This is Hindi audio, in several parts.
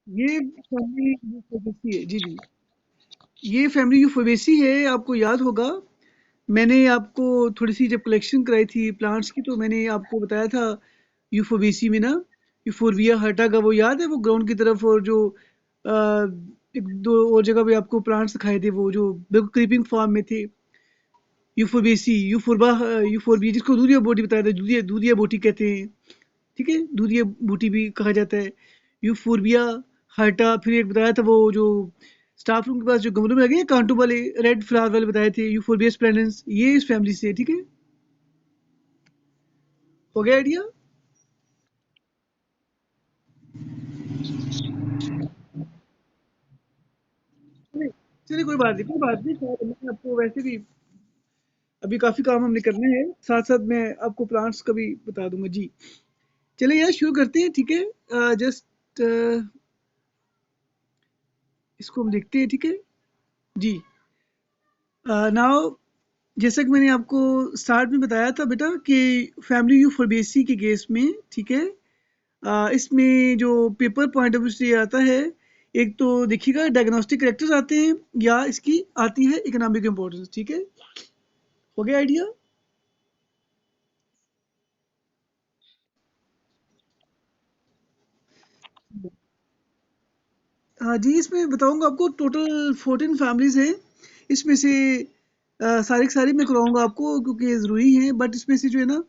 ये फैमिली यूफोर्बिएसी है। जी जी, ये फैमिली यूफोर्बिएसी है। आपको याद होगा, मैंने आपको थोड़ी सी जब कलेक्शन कराई थी प्लांट्स की, तो मैंने आपको बताया था यूफोर्बिएसी में ना, यूफोरबिया हटा का, वो याद है, वो ग्राउंड की तरफ, और जो एक दो और जगह पे आपको प्लांट्स दिखाए थे, वो जो बिल्कुल क्रीपिंग फॉर्म में थे। यूफोर्बिएसी, यूफोरबिया, जिसको दूधिया बोटी बताया था, दूधिया दूधिया बोटी कहते हैं। ठीक है, दूधिया बूटी भी कहा जाता है। यूफोरबिया हर्टा, फिर एक बताया था वो जो स्टाफ रूम के पास जो गमलों में लगे हैं कांटों वाले, रेड फ्लावर वाले बताए थे, यूफोरबिया स्प्लेंडेंस, ये इस फैमिली से है। ठीक है, हो गया आइडिया। चलिए, चलिए, कोई बात नहीं, कोई बात नहीं, शायद मैं आपको वैसे भी अभी काफी काम हमने करने हैं, साथ साथ मैं आपको प्लांट्स का भी बता दूंगा जी। चलिए यार, शुरू करते हैं। ठीक है, जस्ट इसको हम देखते हैं। ठीक है जी। नाउ, जैसा कि मैंने आपको स्टार्ट में बताया था बेटा कि फैमिली यू फॉरबेसी के केस में, ठीक है, इसमें जो पेपर पॉइंट ऑफ व्यू से आता है, एक तो देखिएगा डायग्नोस्टिक करेक्टर्स आते हैं, या इसकी आती है इकोनॉमिक इंपॉर्टेंस। ठीक है, हो गया आइडिया। हाँ जी, इसमें बताऊंगा आपको, टोटल 14 फैमिलीज हैं। इसमें से सारी की सारी मैं कराऊंगा आपको, क्योंकि ये ज़रूरी है, बट इसमें से जो है ना,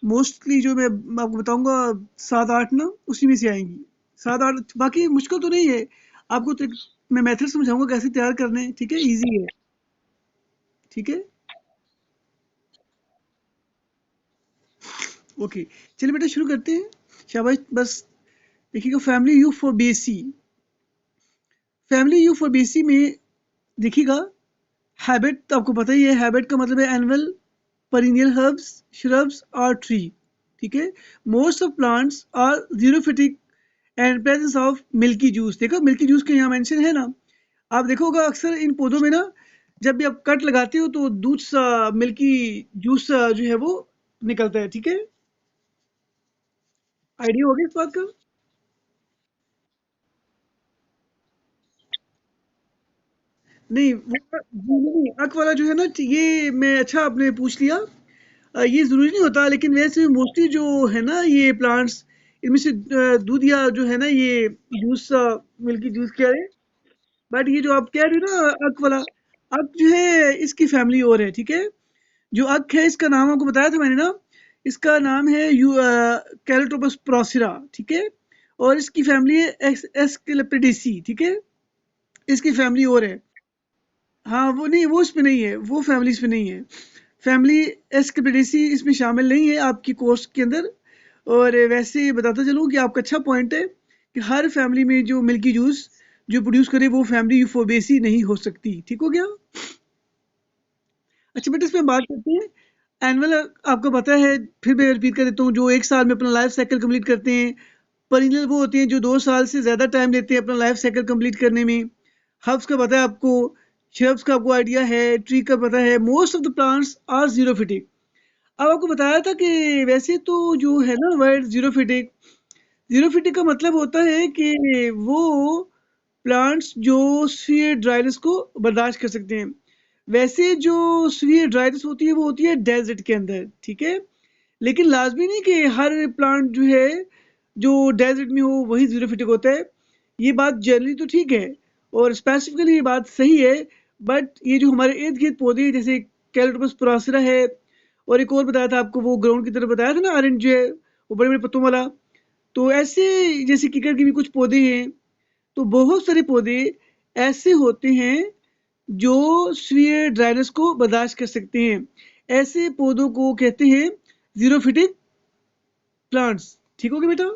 मोस्टली जो मैं आपको बताऊंगा, 7-8 ना उसी में से आएंगी। 7-8, बाकी मुश्किल तो नहीं है। आपको तो मैं मेथड समझाऊंगा कैसे तैयार करने हैं। ठीक है, इजी है। ठीक है, ओके, चलिए बेटा शुरू करते हैं। शाबाश, बस देखिएगा, फैमिली यू फॉर बेसी, फैमिली यू फॉर बेसी में देखिएगा, हैबिट तो आपको पता ही है। हैबिट का मतलब है annual, perennial herbs, shrubs or tree. ठीक है, most of plants are xerophytic and presence of milky juice. देखो मिल्की जूस के यहाँ मेंशन है ना, आप देखोगा अक्सर इन पौधों में ना, जब भी आप कट लगाते हो तो दूध सा, मिल्की जूस सा जो है वो निकलता है। ठीक है, आइडिया हो गया इस बात का। नहीं, वो जी नहीं, अक वाला जो है ना, ये मैं, अच्छा आपने पूछ लिया। ये ज़रूरी नहीं होता, लेकिन वैसे मोस्टली जो है ना ये प्लांट्स, इनमें से दूध या जो है ना ये जूस, मिल्की जूस क्या है, बट ये जो आप कह रहे हो ना अक वाला, अक जो है इसकी फैमिली और है। ठीक है, जो अक है इसका नाम आपको बताया था मैंने ना, इसका नाम है कैरोटोपस प्रोसिरा। ठीक है, और इसकी फैमिली है एस्केलेपिडेसी। ठीक है, इसकी फैमिली और है। हाँ, वो नहीं, वो इसमें नहीं है, वो फैमिली इसमें नहीं है। फैमिली एस्केपिडेसी इसमें शामिल नहीं है आपकी कोर्स के अंदर। और वैसे बताता चलूँ कि आपका अच्छा पॉइंट है कि हर फैमिली में जो मिल्की जूस जो प्रोड्यूस करे वो फैमिली यूफोर्बिएसी नहीं हो सकती। ठीक हो गया। अच्छा बेटा, इसमें बात करते हैं एनुअल। आपको पता है, फिर मैं रिपीट कर देता हूँ, जो एक साल में अपना लाइफ साइकिल कंप्लीट करते हैं। पेरिनियल वो होते हैं जो 2 साल से ज़्यादा टाइम लेते हैं अपना लाइफ साइकिल कंप्लीट करने में। हर्ब्स का पता है आपको, श्रब्स का आपको आइडिया है, ट्री का पता है। Most of the plants are xerophytic. अब आपको बताया था कि वैसे तो जो है ना वर्ड जीरोफिटिक, जीरोफिटिक का मतलब होता है कि वो प्लांट्स जो स्फीयर ड्राइनेस को बर्दाश्त कर सकते हैं। वैसे जो स्फीयर ड्राइनेस होती है वो होती है डेजर्ट के अंदर। ठीक है, लेकिन लाजमी नहीं कि हर प्लांट जो है जो डेजर्ट में हो वही जीरोफिटिक होता है। ये बात जनरली तो ठीक है, और स्पेसिफिकली ये बात सही है। बट ये जो हमारे इर्द गिर्द पौधे हैं, जैसे कैलेडोपस पुरासिरा है, और एक और बताया था आपको, वो ग्राउंड की तरफ बताया था ना, ऑरेंज जो है वो बड़े बड़े पत्तों वाला। तो ऐसे, जैसे किकर के भी कुछ पौधे हैं, तो बहुत सारे पौधे ऐसे होते हैं जो स्फीयर ड्राइनेस को बर्दाश्त कर सकते हैं। ऐसे पौधों को कहते हैं जीरोफिटिक प्लांट्स। ठीक हो गया बेटा,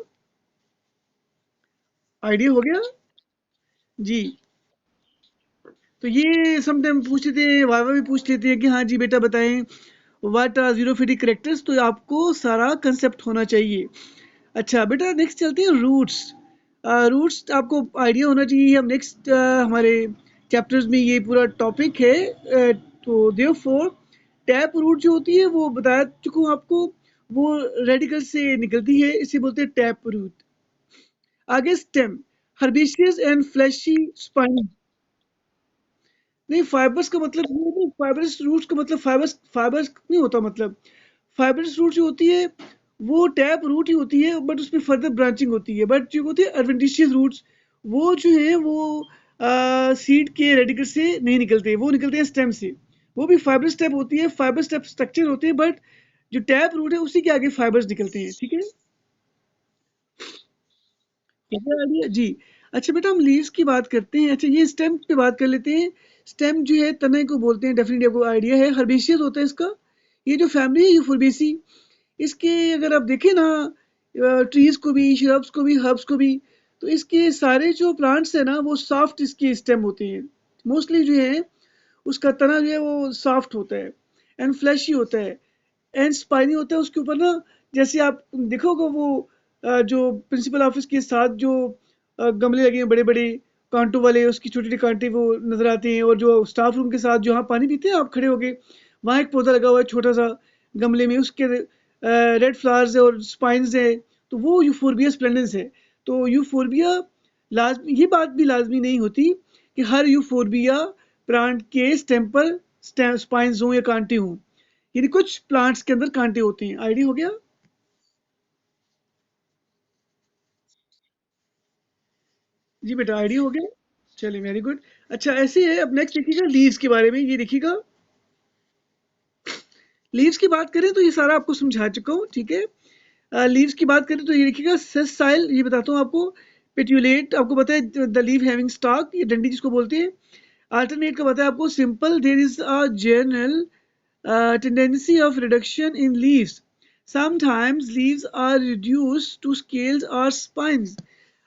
आइडिया हो गया जी। तो ये समटाइम पूछ लेते हैं, वाइवा भी पूछ लेते हैं कि हाँ जी बेटा बताएं व्हाट आर जीरोफिटिक करेक्टर्स, तो आपको सारा कंसेप्ट होना चाहिए। अच्छा बेटा, नेक्स्ट चलते हैं रूट्स। रूट्स आपको आइडिया होना चाहिए, हम नेक्स्ट हमारे चैप्टर्स में ये पूरा टॉपिक है। तो देयरफॉर टैप रूट जो होती है वो बता चुका हूँ आपको, वो रेडिकल से निकलती है, इसे बोलते हैं टैप रूट। आगे stem, herbaceous and fleshy spine. नहीं, फाइबर्स का मतलब ये नहीं, फाइबरस रूट्स का मतलब फाइबर्स फाइबर्स नहीं होता मतलब। फाइबरस रूट जो होती है वो टैप रूट ही होती है, बट उसमें फर्दर ब्रांचिंग होती है। बट जो होती है एडवेंटिशियस रूट्स, वो जो है वो सीड के रेडिकल से नहीं निकलते, वो निकलते हैं स्टेम से। वो भी फाइबर स्टेप होती है, फाइबर स्टेप स्ट्रक्चर होते हैं, बट जो टैप रूट है उसी के आगे फाइबर्स निकलते हैं। ठीक है, समझ आ रही है जी। अच्छा बेटा, हम लीव्स की बात करते हैं। अच्छा, ये स्टेम पे बात कर लेते हैं। स्टेम जो है तने को बोलते हैं, डेफिनेटली आपको आइडिया है। हर्बेशियस होता है इसका। ये जो फैमिली है यूफोर्बिएसी, इसके अगर आप देखें ना, ट्रीज को भी, श्रब्स को भी, हर्ब्स को भी, तो इसके सारे जो प्लांट्स है ना वो सॉफ्ट इसके स्टेम होते हैं। मोस्टली जो है उसका तना जो है वो सॉफ्ट होता है एंड फ्लैशी होता है एंड स्पाइनी होता है उसके ऊपर ना। जैसे आप देखोगे वो जो प्रिंसिपल ऑफिस के साथ जो गमले लगे हैं बड़े बड़े कांटों वाले, उसकी छोटे छोटे कांटे वो नजर आते हैं। और जो स्टाफ रूम के साथ जहाँ पानी पीते हैं आप खड़े होके, वहाँ एक पौधा लगा हुआ है छोटा सा गमले में, उसके रेड फ्लावर्स है और स्पाइन्स है। तो वो यूफोरबिया स्प्लेंडेंस है। तो यूफोरबिया लाजमी, ये बात भी लाजमी नहीं होती कि हर यूफोरबिया प्लांट के स्टेम पर स्पाइन्स हों या कांटे हों। यानी कुछ प्लांट्स के अंदर कांटे होते हैं। आइडिया हो गया जी बेटा? आइडिया हो गया। चलिए, वेरी गुड। अच्छा, ऐसे है। अब नेक्स्ट देखिएगा लीव्स के बारे में। ये देखिएगा, लीव्स की बात करें तो ये सारा आपको समझा चुका हूँ। ठीक है, लीव्स की बात करें तो ये देखिएगा सेसाइल, ये बताता हूँ आपको। पेट्यूलेट आपको पता है, द लीव हैविंग स्टॉक, ये डंडी जिसको बोलते हैं। अल्टरनेट का पता है आपको, simple, there is a general tendency of reduction in leaves. Sometimes leaves are reduced to scales or spines.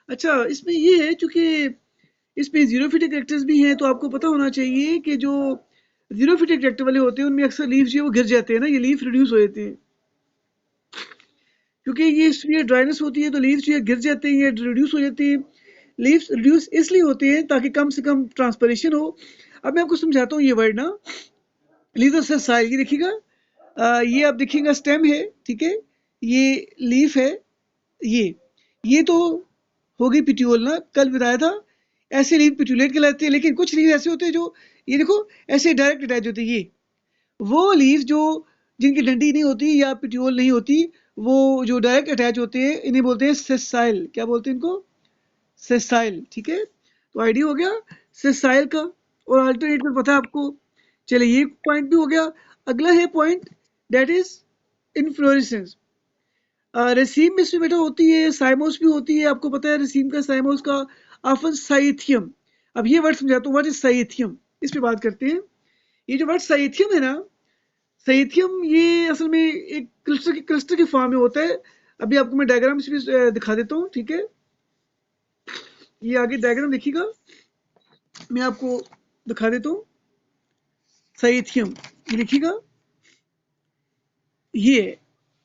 अच्छा, इसमें ये है चूंकि इसमें जीरोफिटिक कैरेक्टर्स भी हैं, तो आपको पता होना चाहिए कि जो जीरोफिटिक कैरेक्टर वाले होते हैं उनमें अक्सर लीव्स जो है वो गिर जाते हैं ना, ये लीफ रिड्यूस हो जाते हैं। क्योंकि ये इसलिए ड्राइनेस होती है तो लीव्स जो है गिर जाते हैं, ये रिड्यूस हो जाते हैं। लीव्स रिड्यूस इसलिए होते हैं ताकि कम से कम ट्रांसपरेशन हो। अब मैं आपको समझाता हूँ ये वर्ड ना। लीव साइल, ये देखिएगा, ये आप देखिएगा स्टेम है। ठीक है, ये लीफ है। ये ये तो हो गई पिट्यूल ना, कल बताया था। ऐसे लीफ पिट्यूलेट कहलाते हैं, लेकिन कुछ लीफ ऐसे होते हैं जो, ये देखो, ऐसे डायरेक्ट अटैच होते हैं। ये वो लीफ जो, जिनकी डंडी नहीं होती या पिट्यूल नहीं होती, वो जो डायरेक्ट अटैच होते हैं, इन्हें बोलते हैं सेसाइल। क्या बोलते हैं इनको? सेसाइल। ठीक है, तो आइडिया हो गया सेसाइल का। और अल्टरनेट में पता है आपको। चलिए, ये पॉइंट भी हो गया। अगला है point, that is inflorescence. Raceme में इसमें बेटा होती है, साइमोस भी होती है। आपको पता है रेसीम का, साइमोस का, ऑफन साइथियम। अब ये वर्ड समझाता हूँ, व्हाट इज साइथियम, इस पे बात करते हैं। ये जो वर्ड साइथियम है ना, साइथियम ये असल में एक क्लस्टर के फॉर्म में होता है। अभी आपको मैं डायग्राम से भी दिखा देता हूँ। ठीक है, ये आगे डायग्राम देखिएगा, मैं आपको दिखा देता हूँ। साइथियम, ये लिखिएगा, ये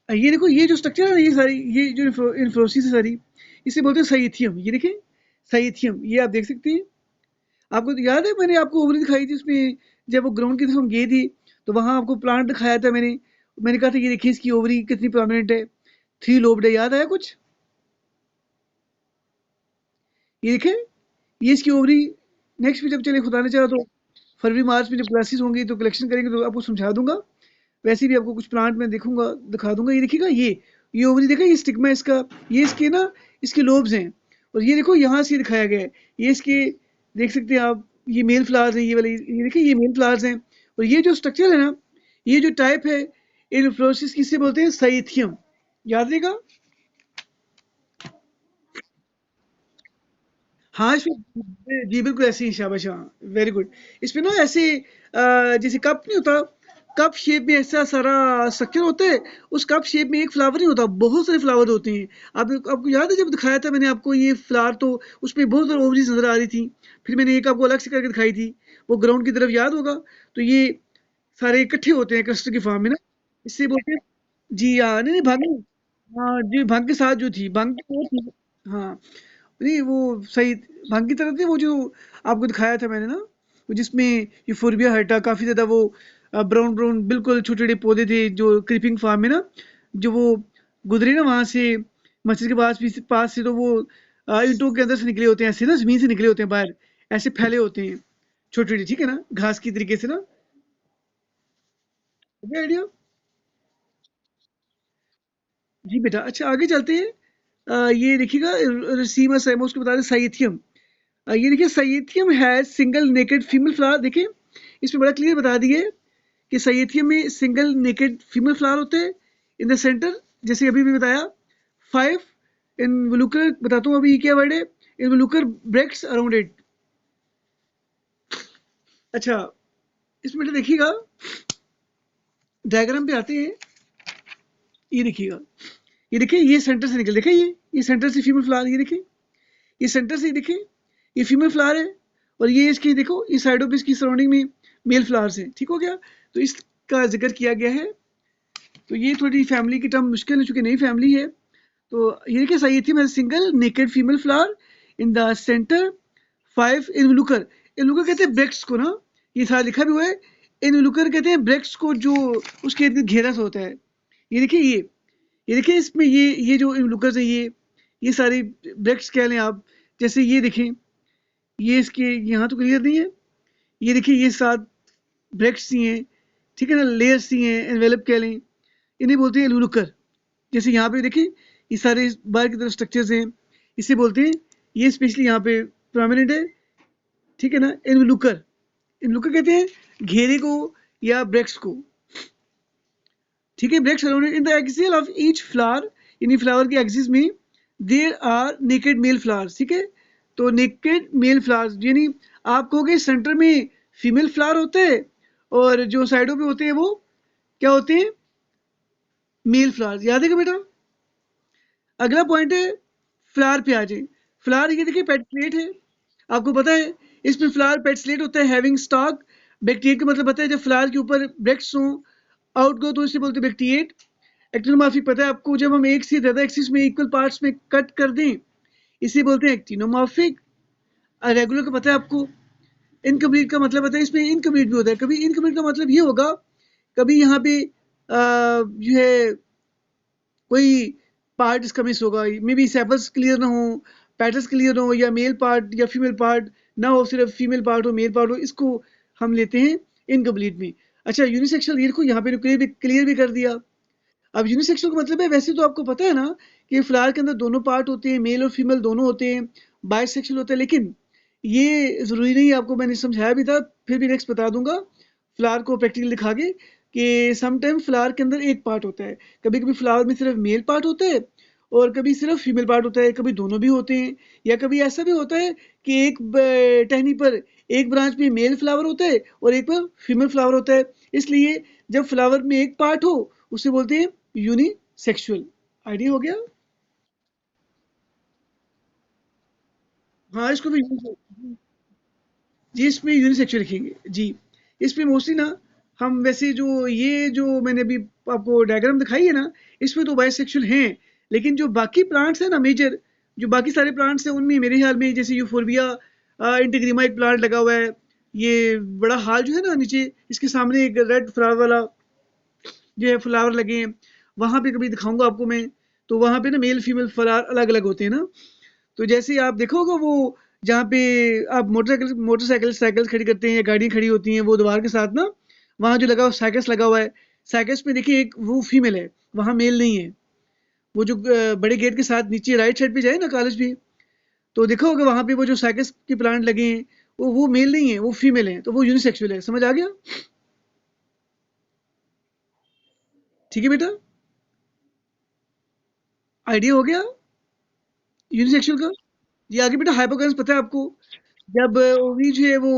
ये देखो, ये जो स्ट्रक्चर है ना, ये सारी, ये जो इन्फ्लोसिस है सारी, इसे बोलते हैं साइथियम। ये देखें, साइथियम, ये आप देख सकते हैं। आपको तो याद है मैंने आपको ओवरी दिखाई थी उसमें, जब वो ग्राउंड की तरफ हम गए थे, तो वहां आपको प्लांट दिखाया था मैंने। मैंने कहा था ये देखिए इसकी ओवरी कितनी प्रोमिनेंट है, थ्री लोब्ड है। याद आया कुछ? ये देखें, ये इसकी ओवरी। नेक्स्ट भी जब चले खुदा ने चाहा तो फरवरी मार्च में जब क्लासेस होंगी तो कलेक्शन करेंगे तो आपको समझा दूंगा। वैसे भी आपको कुछ प्लांट में देखूंगा, दिखा दूंगा। ये देखिएगा, ये ओवरी देखा, ये स्टिग्मा इसका, ये इसके ना, इसके लोब्स हैं। और ये देखो यहाँ से दिखाया गया है, ये इसके, देख सकते हैं आप, ये मेल फ्लावर्स हैं, ये वाले, ये देखिए, ये मेल फ्लावर्स हैं। और ये जो स्ट्रक्चर है ना, ये जो टाइप है इन्फ्लोसिस, किसे बोलते हैं? साइथियम। याद रहेगा। हाँ, इसमें जी बिल्कुल ऐसे ही, शाबाश, हाँ, वेरी गुड। इसमें ना ऐसे जैसे कप नहीं होता, कप शेप में ऐसा सारा स्ट्रक्चर होता है। उस कप शेप में एक फ्लावर नहीं होता, बहुत सारे फ्लावर होते हैं। आपको याद है जब दिखाया था मैंने आपको ये फ्लावर, तो उसमें बहुत सारी ओवरीज नजर आ रही थी। फिर मैंने एक आपको अलग से करके दिखाई थी, वो ग्राउंड की तरफ, याद होगा। तो ये सारे इकट्ठे होते हैं क्लस्टर की फॉर्म में ना, इससे बोलते हैं। जी हाँ, नहीं नहीं, भंग, हाँ जी, भंग के साथ जो थी, भंग तो वो थी। हाँ, नहीं वो सही, भांग की तरह थे वो जो आपको दिखाया था मैंने ना, वो जिसमें यूफोर्बिया हटा काफी ज्यादा वो ब्राउन ब्राउन बिल्कुल छोटे छोटे पौधे थे जो क्रीपिंग फार्म में ना, जो वो गुजरे ना वहां से, मस्जिद के पास भी, पास से, तो वो ईंटों के अंदर से निकले होते हैं, ऐसे ना जमीन से निकले होते हैं बाहर, ऐसे फैले होते हैं छोटे छोटे, ठीक है ना, घास की तरीके से ना। आइडिया। जी बेटा, अच्छा आगे चलते हैं। ये देखिएगा, रसीमा सैमो उसको बता दें साइथियम। ये देखिए, साइथियम है सिंगल नेकेड फीमेल फ्लावर। देखिए इसमें बड़ा क्लियर बता दिए कि साइथियम में सिंगल नेकेड फीमेल फ्लावर होते हैं इन द सेंटर, जैसे अभी भी बताया। 5 इनवोल्यूकर, बताता हूँ अभी ये क्या वर्ड है, इनवोल्यूकर ब्रेक्स अराउंड इट। अच्छा, इसमें बेटा देखिएगा, डायग्राम पे आते हैं। ये देखिएगा, ये देखिए, ये सेंटर से निकल, देखिए ये सेंटर से फीमेल फ्लावर, ये देखिए, ये सेंटर से देखिए, ये फीमेल फ्लावर है, और ये इसकी देखो, ये साइडों पे इसकी सराउंडिंग में मेल फ्लावर्स हैं, ठीक हो गया। तो इसका जिक्र किया गया है। तो ये थोड़ी फैमिली की टर्म मुश्किल है, चूंकि नई फैमिली है। तो ये देखिए, cyathium has single naked female flower in the centre. 5 इनवोल्यूकर, इनवोल्यूकर कहते हैं ब्रेक्स को ना, ये सारा लिखा भी हुआ है। इनवोल्यूकर कहते हैं ब्रेक्स को, जो उसके इर्द गिर्द घेरा सा होता है। ये देखिए, ये देखिए, इसमें ये जो इनवोल्यूकर्स है, ये सारी ब्रेक्स कह लें आप। जैसे ये देखें, ये इसके यहाँ तो क्लियर नहीं है, ये देखिए, ये 7 ब्रेक्स ही हैं, ठीक है ना, लेयर्स ही हैं, एनवेलप कह लें, इन्हें बोलते हैं इनवोल्यूकर। जैसे यहाँ पे देखिए, ये सारे बाहर की तरफ स्ट्रक्चर्स हैं, इसे बोलते हैं, ये स्पेशली यहाँ पे प्रोमिनेंट है, ठीक है ना, इनवोल्यूकर। इनवोल्यूकर कहते हैं घेरे को या ब्रेक्स को, ठीक है। Bracts around in the axial of each flower, यानी फ्लावर के एक्सिस में there are naked male flowers, ठीक है। तो नेकेड मेल फ्लावर्स यानी आप कहोगे सेंटर में फीमेल फ्लावर होते हैं, और जो साइडों पे होते हैं वो क्या होते हैं, मेल फ्लावर्स। याद है क्या बेटा? अगला पॉइंट है, फ्लावर पे आ जाए। फ्लावर ये देखिए पेट प्लेट है, आपको पता है इसमें फ्लावर पेट स्लेट होता है, हैविंग स्टॉक। बैक्टीरिएट का मतलब पता है, जब फ्लावर के ऊपर ब्रेक्स हो, आउट गो, तो इसे बोलते हैं बैक्टीरिएट। एक्टिनोमॉर्फिक पता है आपको, जब हम एक से ज्यादा एक्सिस में इक्वल पार्ट्स में कट कर दें, इसे बोलते हैं एक्टिनोमॉर्फिक। रेगुलर का पता है आपको। इनकम्प्लीट का मतलब पता है, इसमें इनकम्प्लीट भी होता है। कभी इनकम्प्लीट का मतलब ये होगा, कभी यहाँ पे जो है कोई पार्ट इसका मिस होगा, मे बी सेपल्स क्लियर ना हो, पेटल्स क्लियर ना हो, या मेल पार्ट या फीमेल पार्ट ना हो, सिर्फ फीमेल पार्ट हो, मेल पार्ट हो, इसको हम लेते हैं इनकम्प्लीट में। अच्छा, यूनिसेक्सुअल, ये देखो यहाँ पे क्लियर भी कर दिया। अब यूनिसेक्सुअल का मतलब है, वैसे तो आपको पता है ना कि फ्लावर के अंदर दोनों पार्ट होते हैं, मेल और फीमेल दोनों होते हैं, बाइसेक्सुअल होता है, लेकिन ये ज़रूरी नहीं है, आपको मैंने समझाया भी था, फिर भी नेक्स्ट बता दूंगा फ्लावर को प्रैक्टिकल दिखा के, कि समटाइम फ्लावर के अंदर एक पार्ट होता है, कभी कभी फ्लावर में सिर्फ मेल पार्ट होता है, और कभी सिर्फ फीमेल पार्ट होता है, कभी दोनों भी होते हैं, या कभी ऐसा भी होता है कि एक टहनी पर, एक ब्रांच में मेल फ्लावर होता है और एक पर फीमेल फ्लावर होता है। इसलिए जब फ्लावर में एक पार्ट हो, उसे बोलते हैं यूनिसेक्सुअल। आइडिया हो गया? हाँ, इसको भी जी, इसमें यूनिसेक्सुअल लिखेंगे जी। इसमें मोस्टली ना, हम वैसे जो मैंने अभी आपको डायग्राम दिखाई है ना, इसमें तो बाइसेक्सुअल हैं, लेकिन जो बाकी प्लांट्स हैं ना मेजर, जो बाकी सारे प्लांट्स हैं, उनमें मेरे ख्याल में जैसे यूफोरबिया इंटीग्रिमा एक प्लांट लगा हुआ है, ये बड़ा हाल जो है ना नीचे, इसके सामने एक रेड फ्लावर वाला जो है फ्लावर लगे हैं, वहां पे कभी दिखाऊंगा आपको मैं। तो वहां पे ना मेल फीमेल फ्लावर अलग अलग होते हैं ना। तो जैसे आप देखोगे वो, जहाँ पे आप मोटरसाइकिल साइकिल खड़ी करते हैं या गाड़ियाँ खड़ी होती हैं वो दीवार के साथ ना, वहाँ जो लगा हुआ साइकस लगा हुआ है, साइकस में देखिए एक वो फीमेल है, वहाँ मेल नहीं है। वो जो बड़े गेट के साथ नीचे राइट साइड पे जाए ना कॉलेज भी, तो देखा होगा वहाँ पे वो जो साइकस के प्लांट लगे हैं, वो मेल नहीं है, वो फीमेल है, तो वो यूनिसेक्सुअल है। समझ आ गया? ठीक है बेटा, आइडिया हो गया यूनिसेक्सुअल का। ये आगे बेटा हाइपोकैम्पस पता है आपको, जब ओवरी जो है वो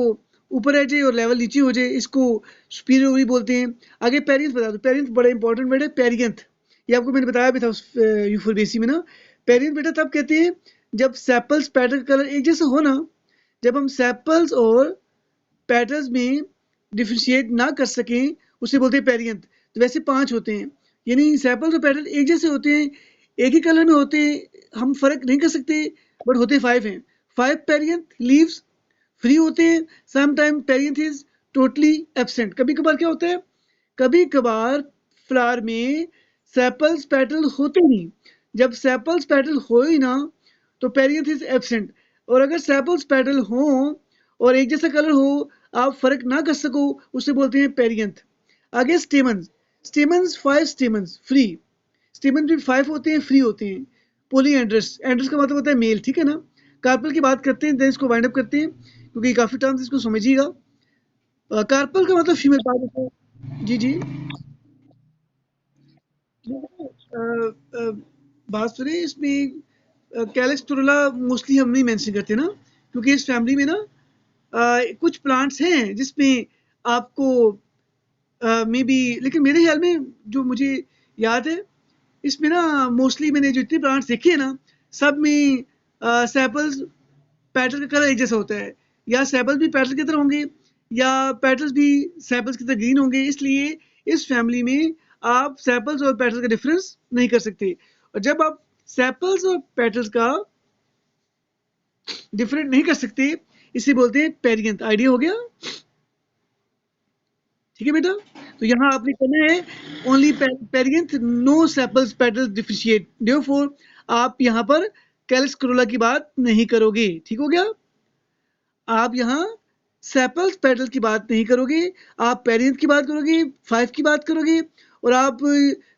ऊपर आ जाए और लेवल नीचे हो जाए, इसको सुपीरियर ओवरी बोलते हैं। आगे पेरियंथ बता दो, पेरियंथ बड़ा इंपॉर्टेंट वर्ड है, पेरियंथ। ये आपको मैंने बताया भी था उस यूफोरबेसी में ना। पेरियंथ बेटा तब कहते हैं जब सेपल्स पेटल कलर एक जैसा हो ना, जब हम सेपल्स और पेटल्स में डिफ्रेंशिएट ना कर सकें, उसे बोलते हैं पेरियंथ। तो वैसे 5 होते हैं, यानी सेपल्स और पेटल एक जैसे होते हैं, एक ही कलर में होते हैं, हम फर्क नहीं कर सकते, बट होते 5 हैं। 5 पेरियंथ लीव्स फ्री होते हैं, some time perianth is totally absent. कभी कभार क्या होता है, कभी कभार फ्लावर में सेपल्स पेटल होते नहीं। जब सेपल्स पेटल हो ही ना, तो पेरियंथ इज एब्सेंट। और अगर सेपल्स पेटल हो और एक जैसा कलर हो, आप फर्क ना कर सको, उसे बोलते हैं पेरियंथ। आगे स्टेमन्स। Stamens 5 stamens free. स्टेमन भी 5 होते हैं, फ्री होते हैं। पोलीएंड्रस, एंड्रस का मतलब होता है मेल, ठीक है ना। कार्पल की बात करते हैं, देन इसको वाइंड अप करते हैं क्योंकि काफी टर्म्स इसको समझिएगा। कार्पल का मतलब फीमेल पार्ट होता है। जी जी। अ, अ, बात सुनिए इसमें, कैलेक्स टोरला मोस्टली हम नहीं मेंशन करते ना, क्योंकि इस फैमिली में ना कुछ प्लांट्स हैं जिसमें आपको मे बी, लेकिन मेरे ख्याल में जो मुझे याद है, इसमें ना मोस्टली मैंने जो इतने प्लांट्स देखे हैं ना, सब में सेपल्स पेटल का कलर एक जैसा होता है। या सेपल्स भी पेटल की तरह होंगे, या पेटल्स भी सेपल्स की तरह ग्रीन होंगे। इसलिए इस फैमिली में आप सेपल्स और पेटल्स का डिफरेंस नहीं कर सकते। और जब आप सेपल्स और पेटल्स का डिफरेंट नहीं कर सकते, इसे बोलते हैं पेरियंथ। आइडिया हो गया? ठीक है बेटा। तो यहाँ आपने करना है only perianth, no sepals petals differentiate, therefore आप यहाँ पर कैलस क्रोला की बात नहीं करोगे। ठीक हो गया? आप यहाँ सेपल्स पेटल की बात नहीं करोगे, आप पेरियंथ की बात करोगे, 5 की बात करोगे। और आप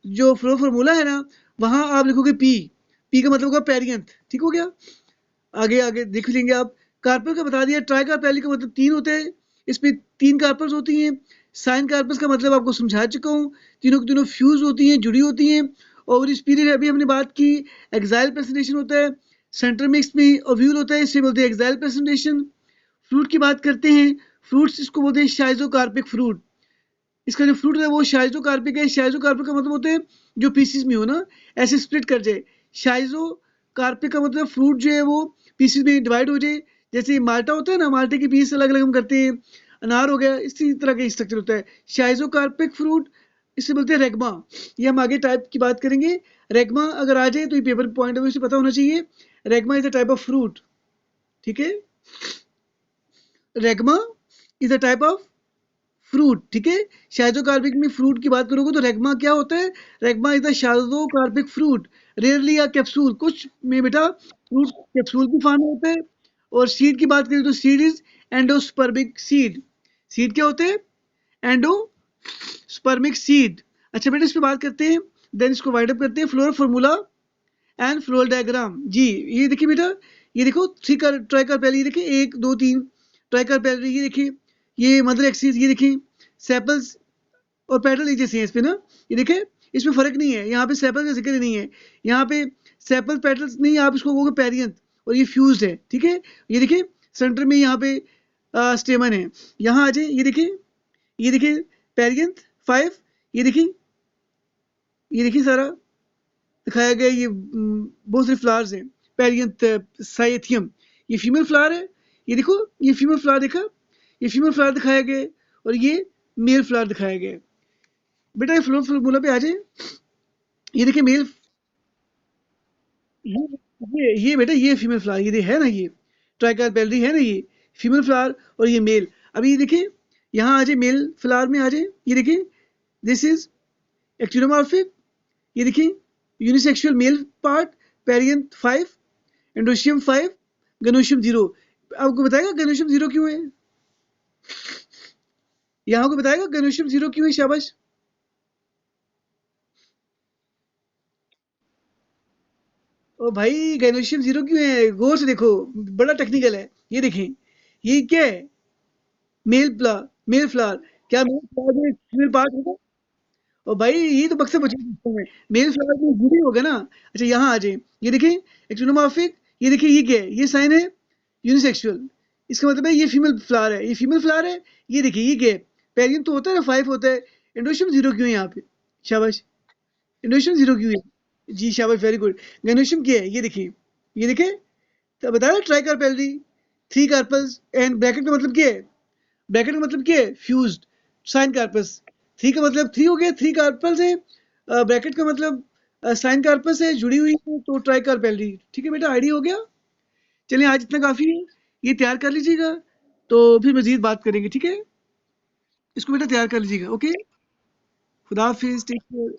जो फ्लो फार्मूला है ना, वहाँ आप लिखोगे पी। पी का मतलब होगा पेरियंथ। ठीक हो गया? आगे आगे देख लेंगे आप। कार्पल का बता दिया। ट्राई कार्पेली का मतलब 3 होते हैं, इसमें 3 कार्पल्स होती हैं। साइन कार्पल्स का मतलब आपको समझा चुका हूँ, तीनों की तीनों फ्यूज होती हैं, जुड़ी होती हैं। ओवरी पीरियड अभी हमने बात की। एक्साइल प्रेजेंटेशन होता है, सेंटर मिक्स में ओव्यूल होता है, इसे बोलते हैं एक्साइल प्रेजेंटेशन। फ्रूट की बात करते हैं, फ्रूट्स इसको बोलते हैं शाइजोकार्पिक फ्रूट। इसका जो फ्रूट है वो शाइजोकार्पिक है। शाइजोकार्पिक का मतलब होता है जो पीसीज में हो ना, ऐसे स्प्लिट कर जाए। शाइजोकार्पिक का मतलब फ्रूट जो है वो पीसीज में डिवाइड हो जाए। जैसे माल्टा होता है ना, माल्टे के पीस अलग अलग हम करते हैं। अनार हो गया, इसी तरह का स्ट्रक्चर होता है। शाइजोकार्पिक फ्रूट, इसे बोलते हैं रेगमा। ये हम आगे टाइप की बात करेंगे। रेगमा अगर आ जाए तो ये पेपर पॉइंट ऑफ व्यू से पता होना चाहिए। Regma is a type of fruit. ठीक है? Regma is a type of fruit. ठीक है? शाइजोकार्पिक में फ्रूट की बात करोगे तो रेगमा क्या होता है? Regma is the शाइजोकार्पिक fruit. Rarely या कैप्सूल, कुछ में बेटा फ्रूट कैप्सूल की फॉर्म में होता है। और सीड की बात करें तो seed is endospermic seed. Seed क्या होते हैं? Endospermic seed. अच्छा बेटा, इस पे बात करते हैं, देन इसको वाइड अप करते हैं। Floral formula and floral diagram. जी ये देखिए बेटा, ये देखो थ्री कर ट्राइकर पहले, ये देखिए 1 2 3 ट्राइकर पहले, ये देखिए ये मदर एक्सिस, ये देखिए सेपल्स और पेटल एक जैसे हैं इस पे ना। ये देखिए इसमें फर्क नहीं है, यहाँ पे सेपल का जिक्र नहीं है। यहाँ पे सेपल पेटल्स नहीं, आप इसको कहोगे पेरियंथ। और ये फ्यूज्ड है। ठीक है? ये देखिए सेंटर में यहाँ पे स्टेमन है। यहाँ आ जाए, ये देखिए पेरियंथ 5। ये देखिए, ये देखिए सारा दिखाया गया। ये बहुत सारे फ्लावर्स हैं। पेरियंथ साइथियम, ये फीमेल फ्लावर है। ये देखो, ये फीमेल फ्लावर देखा, ये फीमेल फ्लावर दिखाया गया है, और ये मेल फ्लावर दिखाया गया है। बेटा ये फ्लो फॉर्मूला पे आ जाए। ये देखिए मेल, ये बेटा ये फीमेल फ्लावर, ये है ना, ये ट्राइकार्पेल्री है ना, ये फीमेल फ्लावर और ये मेल। अभी ये देखिए यहाँ आ जाए, मेल फ्लावर में आ जाए। ये देखिए दिस इज एक्टिनोमॉर्फिक। ये देखिए unisexual male part, perianth 5, androecium 5, गनोशियम 0। आपको बताएगा गनोशियम 0 क्यों है? यहाँ को बताएगा गनोशियम 0 क्यों है? शाबाश। ओ भाई गैनोशियम 0 क्यों है? गौर से देखो, बड़ा टेक्निकल है। ये देखें, ये क्या है? Male flower, male flower. क्या मेल फ्लावर में फीमेल पार्ट होगा? और भाई ये तो बक्से बचे दोस्तों में, मेल फ्लावर में जुड़ी होगा ना। अच्छा यहाँ आ जाए, ये देखिए एक्टिनोमॉर्फिक। ये देखिए ये क्या है? ये साइन है यूनिसेक्सुअल। इसका मतलब है ये फीमेल फ्लावर है, ये फीमेल फ्लावर है। ये देखिए ये क्या है? पेरियम तो होता है ना, 5 होता है। एंडोशियम 0 क्यों है यहाँ पे? शाबाश। एंडोशियम 0 क्यों है? जी शाबाश, वेरी गुड। गैनोशियम क्या है? ये देखिए, ये देखे, तो बताया ट्राइकार्पेल्री, 3 कार्पल्स एंड ब्रैकेट का मतलब क्या है? ब्रैकेट का मतलब क्या है? फ्यूज्ड। साइन कार्पस, 3 का मतलब 3 हो गया, 3 कार्पल्स है। ब्रैकेट का मतलब साइन कार्पस है, जुड़ी हुई है, तो ट्राइकार्पेल्री। ठीक है बेटा, आइडिया हो गया? चलिए आज इतना काफी है, ये तैयार कर लीजिएगा, तो फिर मजीद बात करेंगे। ठीक है? इसको बेटा तैयार कर लीजिएगा। ओके, खुदा हाफिज, टेक केयर।